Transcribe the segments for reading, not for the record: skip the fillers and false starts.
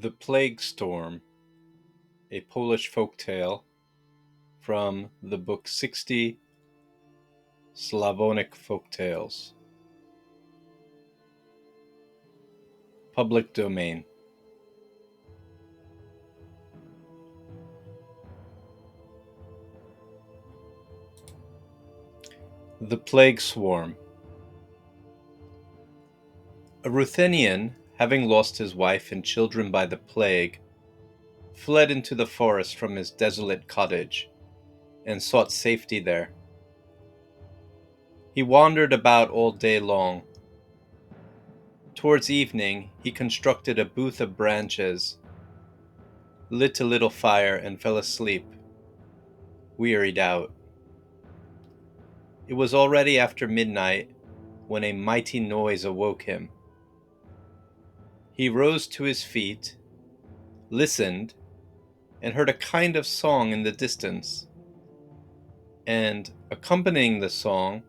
The Plague Storm, a Polish folk tale from the book 60 Slavonic Folk Tales. Public domain. The Plague Swarm. A Ruthenian, having lost his wife and children by the plague, fled into the forest from his desolate cottage and sought safety there. He wandered about all day long. Towards evening, he constructed a booth of branches, lit a little fire, and fell asleep, wearied out. It was already after midnight when a mighty noise awoke him. He rose to his feet, listened, and heard a kind of song in the distance, and accompanying the song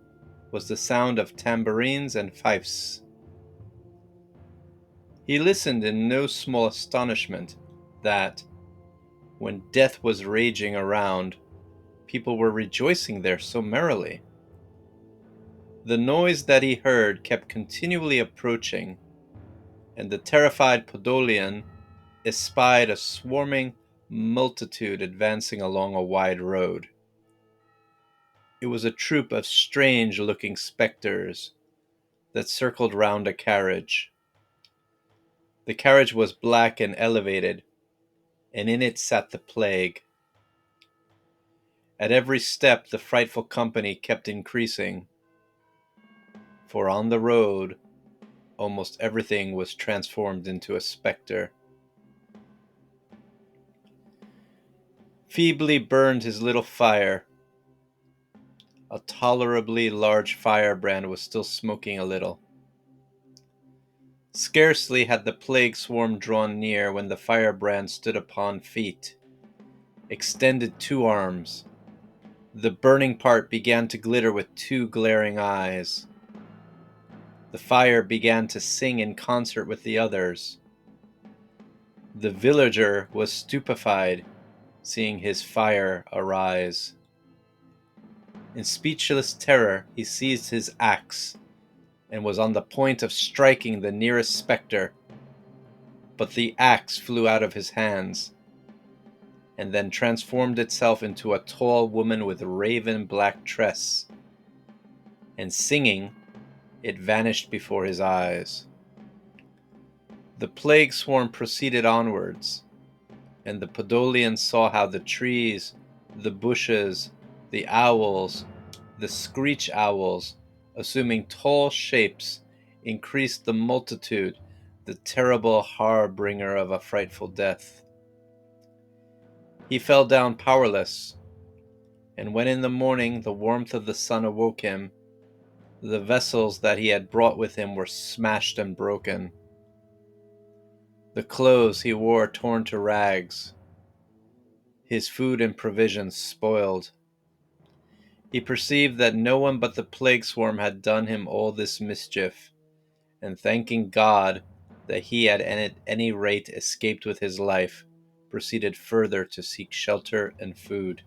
was the sound of tambourines and fifes. He listened in no small astonishment that, when death was raging around, people were rejoicing there so merrily. The noise that he heard kept continually approaching, and the terrified Podolian espied a swarming multitude advancing along a wide road. It was a troop of strange-looking specters that circled round a carriage. The carriage was black and elevated, and in it sat the plague. At every step the frightful company kept increasing, for on the road almost everything was transformed into a specter. Feebly burned his little fire. A tolerably large firebrand was still smoking a little. Scarcely had the plague swarm drawn near when the firebrand stood upon feet, extended two arms. The burning part began to glitter with two glaring eyes. The fire began to sing in concert with the others. The villager was stupefied, seeing his fire arise. In speechless terror, he seized his axe and was on the point of striking the nearest spectre, but the axe flew out of his hands, and then transformed itself into a tall woman with raven black tress, and singing, it vanished before his eyes. The plague swarm proceeded onwards, and the Podolian saw how the trees, the bushes, the owls, the screech owls, assuming tall shapes, increased the multitude, the terrible harbinger of a frightful death. He fell down powerless, and when in the morning the warmth of the sun awoke him, the vessels that he had brought with him were smashed and broken. The clothes he wore torn to rags, his food and provisions spoiled. He perceived that no one but the plague swarm had done him all this mischief, and thanking God that he had at any rate escaped with his life, proceeded further to seek shelter and food.